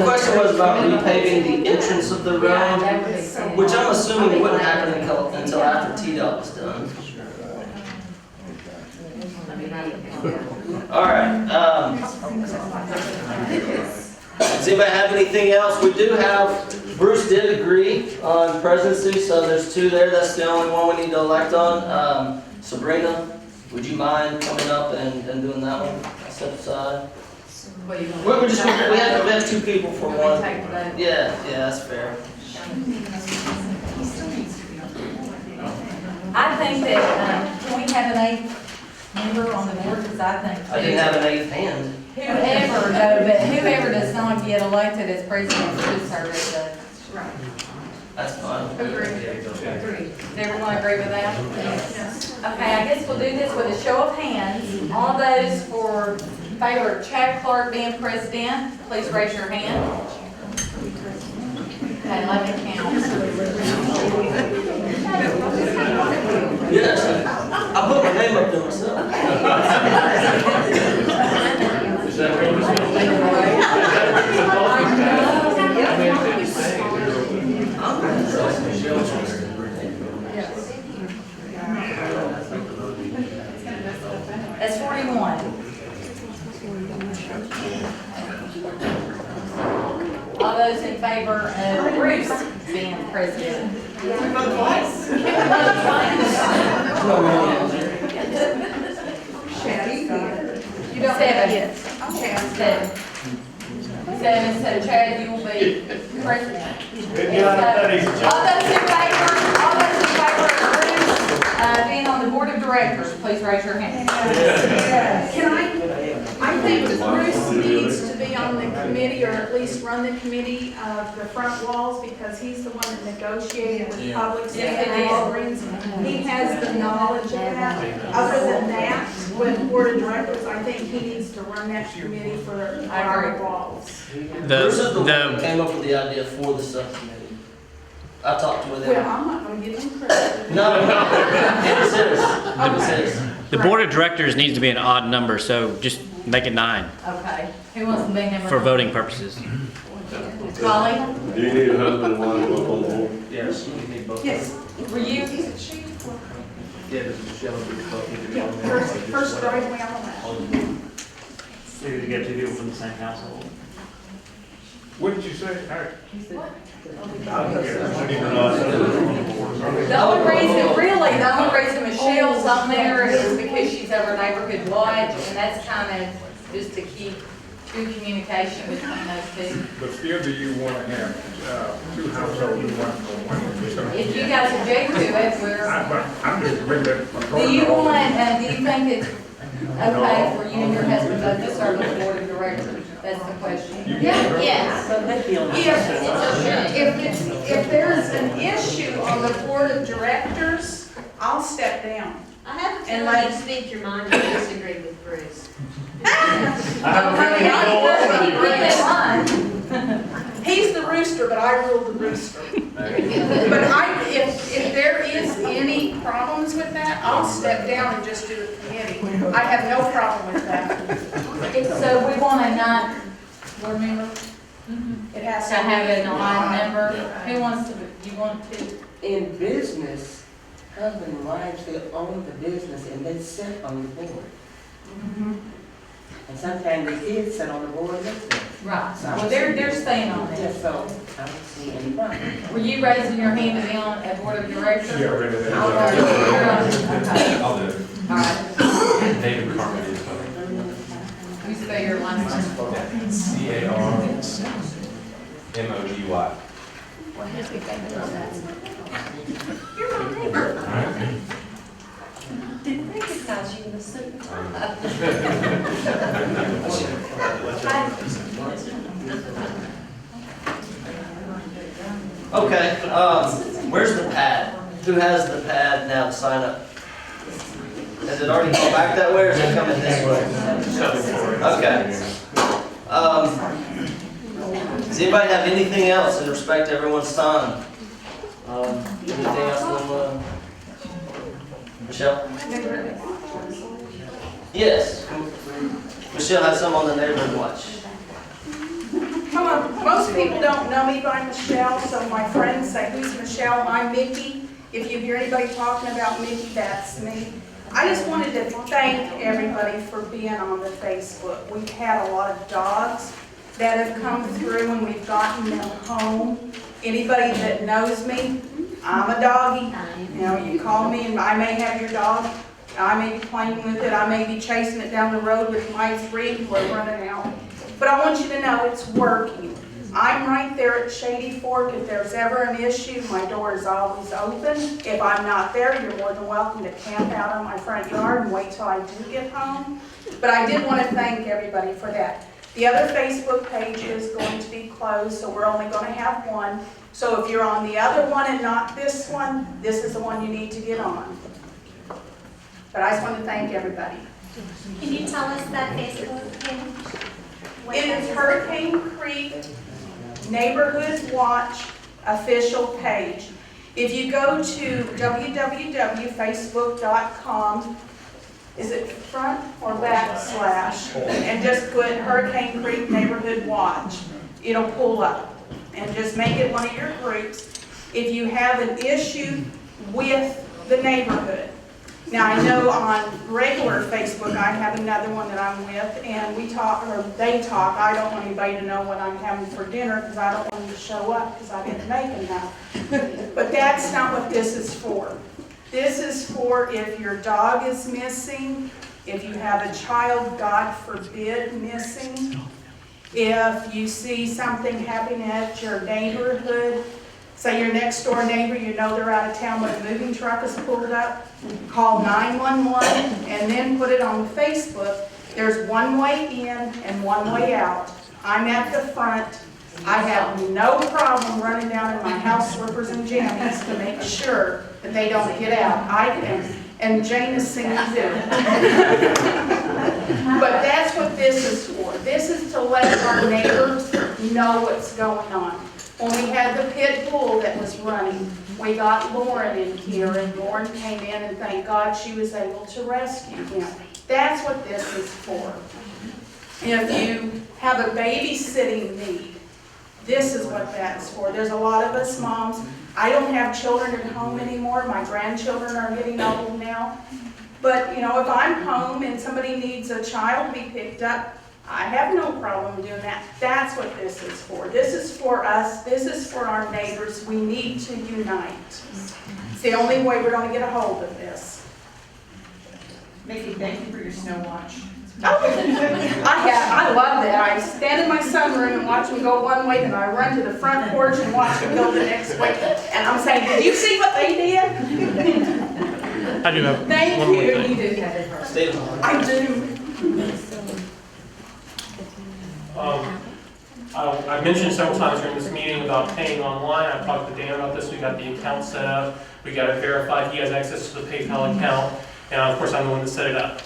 question was about repaving the entrance of the road, which I'm assuming wouldn't happen until after TDOT was done. All right. Does anybody have anything else? We do have, Bruce did agree on presidency, so there's two there. That's the only one we need to elect on. Sabrina, would you mind coming up and doing that one? Step aside. We have two people for one. Yeah, that's fair. I think that, can we have an eighth member on the board, because I think. I didn't have an eighth hand. Whoever, no, but whoever does not get elected as president should serve as the. Right. That's fine. Agreed. Does everyone agree with that? Yes. Okay, I guess we'll do this with a show of hands. All those for favor of Chad Clark being president, please raise your hand. Okay, let me count. Yes, I put my name up there myself. Is that what you're That's 41. All those in favor of Bruce being president? You don't have it. Seven. Seven, so Chad, you will be president. All those in favor of Bruce being on the board of directors, please raise your hand. I think that Bruce needs to be on the committee, or at least run the committee of the front walls, because he's the one that negotiated with Publix and Walgreens. He has the knowledge of that. Other than that, with board of directors, I think he needs to run that committee for our walls. Bruce is the one that came up with the idea for the subcommittee. I talked with him. Well, I'm not gonna give him credit. No, it was his. It was his. The board of directors needs to be an odd number, so just make it 9 Okay, who wants to be number? for voting purposes. Holly, Do you need a husband and wife on the board? Yes, you need both. Yes. were you? Yeah, does Michelle be both? Yeah, first driveway on the left. So you get two people from the same household? What did you say? I don't care. The only reason Michelle's on there is because she's over Neighborhood Watch, and that's kind of just to keep good communication between those two. But still, do you want to have two households, one for one? If you guys object to it, I'm just bringing that. do you think it's okay for you and your husband both to serve on the board of directors? That's the question. Yes. If there's an issue on the board of directors, I'll step down. I have a And feeling like- you speak your mind and disagree with Bruce. He's the rooster, but I rule the rooster. But if there is any problems with that, I'll step down and just do the committee. I have no problem with that. So we want a board member It has to have an odd member. Who wants to, you want to? In business, husband and wives, they own the business and they sit on the board. And sometimes the kids sit on the board with them. Right, well, they're staying on Yeah, this. so I don't see any problem. Were you raising your hand to be on a board of directors? Yeah, ready to. I'll I'll do it. All right. David Carmen is You spell your last name. CARMOGY. Well, here's the thing about that. Didn't recognize you in the suit and Okay, where's the pad? Who has the pad now to sign up? Has it already gone back that way or is it coming this way? Okay. Does anybody have anything else in respect to everyone's time? Anything else on, Michelle? Yes. Michelle has some on the neighborhood watch. Come on, most people don't know me by Michelle, so my friends say, who's Michelle? I'm Mickey. If you hear anybody talking about Mickey, that's me. I just wanted to thank everybody for being on the Facebook. We've had a lot of dogs that have come through and we've gotten them home. Anybody that knows me, I'm a doggy. You know, you call me and I may have your dog. I may be playing with it. I may be chasing it down the road with my 3. We're running out. But I want you to know it's working. I'm right there at Shady Fork. If there's ever an issue, my door is always open. If I'm not there, you're more than welcome to camp out on my front yard and wait till I do get home. But I did want to thank everybody for that. The other Facebook page is going to be closed, so we're only going to have one. So if you're on the other one and not this one, this is the one you need to get on. But I just want to thank everybody. Can you tell us that Facebook page? It is Hurricane Creek Neighborhood Watch official page. If you go to www.facebook.com, is it front or backslash, and just put Hurricane Creek Neighborhood Watch, it'll pull up. And just make it one of your groups. If you have an issue with the neighborhood. Now, I know on regular Facebook, I have another one that I'm with, and we talk, or they talk. I don't want anybody to know what I'm having for dinner because I don't want them to show up because I didn't make enough. But that's not what this is for. This is for if your dog is missing, if you have a child, God forbid, missing, if you see something happening at your neighborhood, say your next door neighbor, you know they're out of town but a moving truck is pulled up, call 911 and then put it on Facebook. There's one way in and one way out. I'm at the front. I have no problem running down in my house slippers and jammies to make sure that they don't get out. I can, and Jane is singing too. But that's what this is for. This is to let our neighbors know what's going on. When we had the pit bull that was running, we got Lauren in here, and Lauren came in, and thank God she was able to rescue him. That's what this is for. If you have a babysitting need, this is what that's for. There's a lot of us moms. I don't have children at home anymore. My grandchildren are getting old now. But, you know, if I'm home and somebody needs a child to be picked up, I have no problem doing that. That's what this is for. This is for us, this is for our neighbors. We need to unite. It's the only way we're gonna get a hold of this. Mickey, thank you for your snow watch. I love that. I stand in my sunroom and watch them go one way, then I run to the front porch and watch them go the next way. And I'm saying, did you see what they did? I do have Thank one more you. thing. You do have it. Steve? I do. I mentioned several times during this meeting about paying online. I talked to Dan about this. We got the account set up. We got it verified. He has access to the PayPal account. And of course, I'm the one that set it up.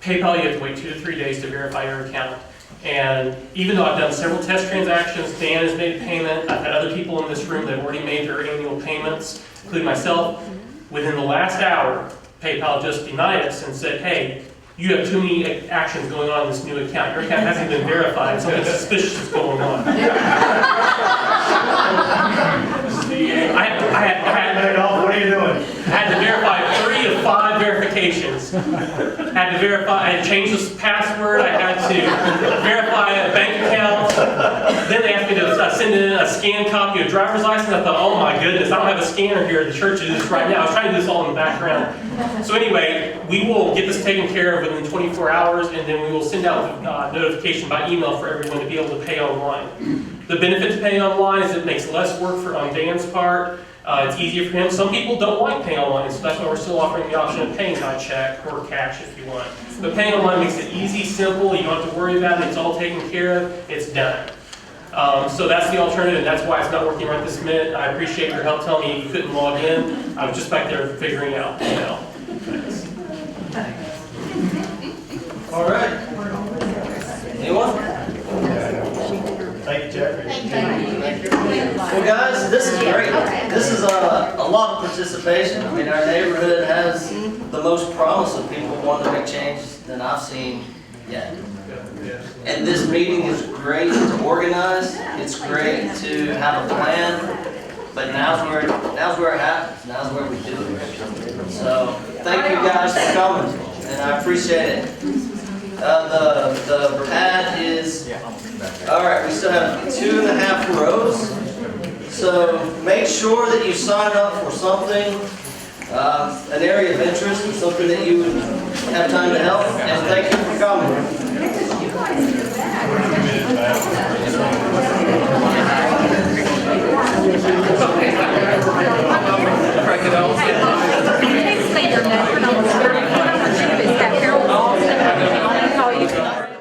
PayPal, you have to wait 2 to 3 days to verify your account. And even though I've done several test transactions, Dan has made a payment. I've had other people in this room that have already made their annual payments, including myself. Within the last hour, PayPal just denied us and said, hey, you have too many actions going on in this new account. Your account hasn't been verified. Something suspicious is going on. What are you doing? I had to verify 3 of 5 verifications. Had to verify, I had to change the password, I had to verify a bank account. Then they asked me to send in a scanned copy of a driver's license. I thought, oh my goodness, I don't have a scanner here at the church to do this right now. I was trying to do this all in the background. So anyway, we will get this taken care of within 24 hours, and then we will send out notification by email for everyone to be able to pay online. The benefit to paying online is it makes less work on Dan's part. It's easier for him. Some people don't like paying online, so that's why we're still offering the option of paying by check or cash if you want. But paying online makes it easy, simple, you don't have to worry about it, it's all taken care of, it's done. So that's the alternative, and that's why it's not working right this minute. I appreciate your help telling me you couldn't log in. I was just back there figuring out, Thanks. All right. Anyone? Thank you, Jeffrey. Thank you. Well, guys, this is great. This is a lot of participation. I mean, our neighborhood has the most promise of people wanting to make changes than I've seen yet. And this meeting is great to organize. It's great to have a plan. But now's where it happens. Now's where we do it. So thank you guys for coming, and I appreciate it. The pad is, all right, we still have 2.5 rows. So make sure that you sign up for something, an area of interest, or something that you would have time to help. And thank you for coming.